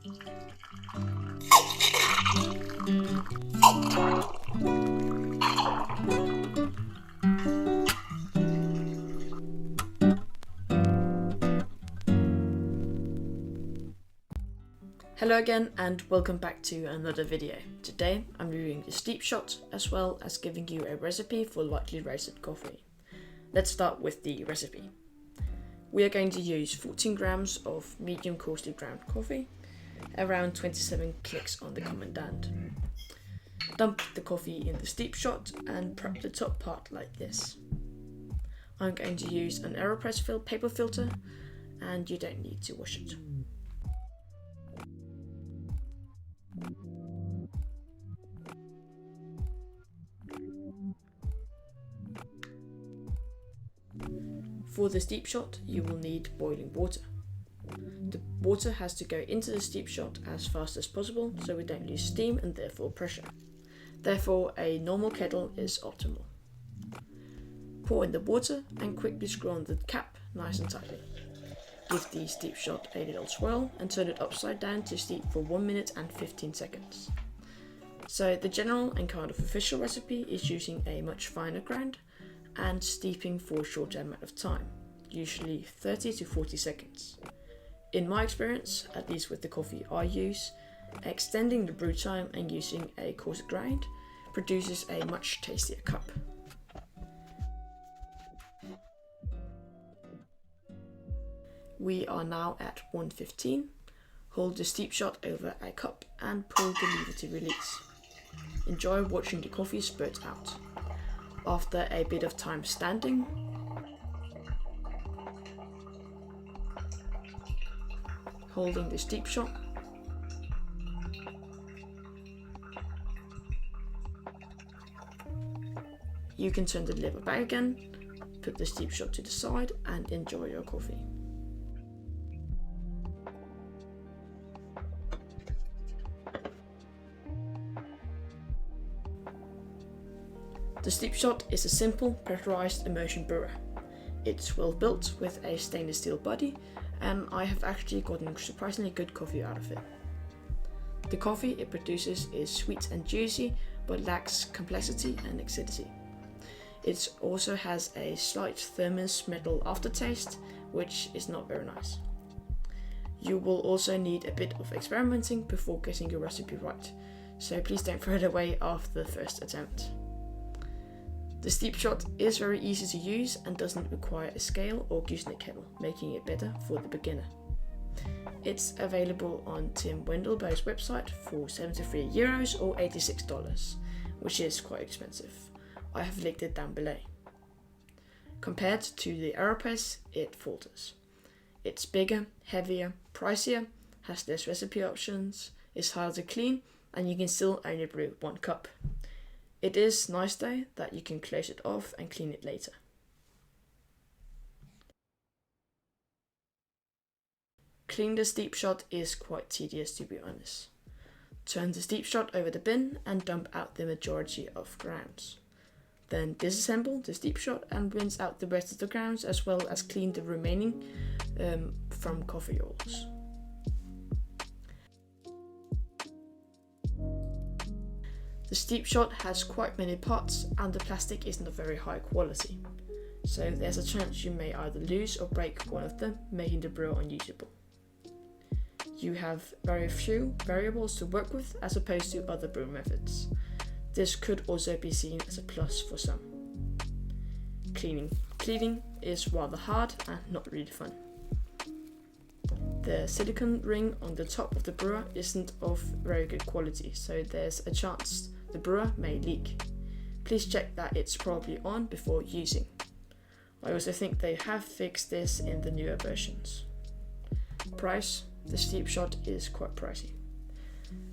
Hello again and welcome back to another video. Today I'm reviewing the SteepShot as well as giving you a recipe for lightly roasted coffee. Let's start with the recipe. We are going to use 14 grams of medium coarsely ground coffee, around 27 clicks on the commandant. Dump the coffee in the SteepShot and prep the top part like this. I'm going to use an AeroPress filled paper filter and you don't need to wash it. For the SteepShot, you will need boiling water. The water has to go into the SteepShot as fast as possible so we don't lose steam and therefore pressure. Therefore, a normal kettle is optimal. Pour in the water and quickly screw on the cap nice and tightly. Give the SteepShot a little swirl and turn it upside down to steep for 1 minute and 15 seconds. So the general and kind of official recipe is using a much finer ground and steeping for a shorter amount of time, usually 30 to 40 seconds. In my experience, at least with the coffee I use, extending the brew time and using a coarser grind produces a much tastier cup. We are now at 1:15. Hold the SteepShot over a cup and pull the lever to release. Enjoy watching the coffee spurt out. After a bit of time standing, holding the SteepShot, you can turn the lever back again, put the SteepShot to the side and enjoy your coffee. The SteepShot is a simple pressurized immersion brewer. It's well built with a stainless steel body and I have actually gotten surprisingly good coffee out of it. The coffee it produces is sweet and juicy but lacks complexity and acidity. It also has a slight thermos metal aftertaste which is not very nice. You will also need a bit of experimenting before getting your recipe right, so please don't throw it away after the first attempt. The SteepShot is very easy to use and doesn't require a scale or gooseneck kettle, making it better for the beginner. It's available on Tim Wendelboe's website for €73 or $86, which is quite expensive. I have linked it down below. Compared to the AeroPress, it falters. It's bigger, heavier, pricier, has less recipe options, is harder to clean, and you can still only brew 1 cup. It is nice though that you can close it off and clean it later. Cleaning the SteepShot is quite tedious, to be honest. Turn the SteepShot over the bin and dump out the majority of grounds. Then disassemble the SteepShot and rinse out the rest of the grounds as well as clean the remaining from coffee oils. The SteepShot has quite many parts and the plastic isn't of very high quality, so there's a chance you may either lose or break one of them, making the brewer unusable. You have very few variables to work with as opposed to other brew methods. This could also be seen as a plus for some. Cleaning is rather hard and not really fun. The silicone ring on the top of the brewer isn't of very good quality, so there's a chance the brewer may leak. Please check that it's probably on before using. I also think they have fixed this in the newer versions. Price: the SteepShot is quite pricey.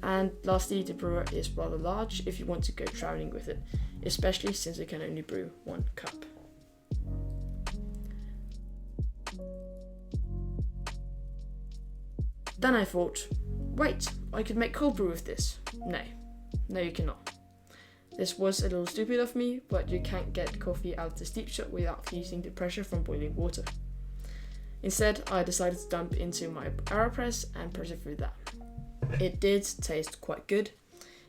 And lastly, the brewer is rather large if you want to go traveling with it, especially since it can only brew 1 cup. Then I thought, wait, I could make cold brew with this. No you cannot. This was a little stupid of me, but you can't get coffee out of the SteepShot without using the pressure from boiling water. Instead, I decided to dump into my AeroPress and press it through that. It did taste quite good.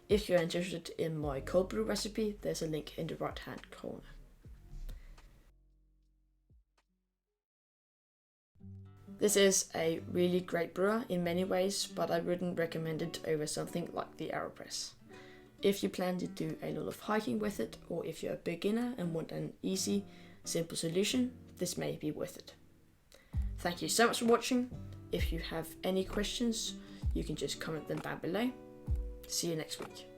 If you're interested in my cold brew recipe, there's a link in the right hand corner. This is a really great brewer in many ways, but I wouldn't recommend it over something like the AeroPress. If you plan to do a lot of hiking with it, or if you're a beginner and want an easy, simple solution, this may be worth it. Thank you so much for watching. If you have any questions, you can just comment them down below. See you next week.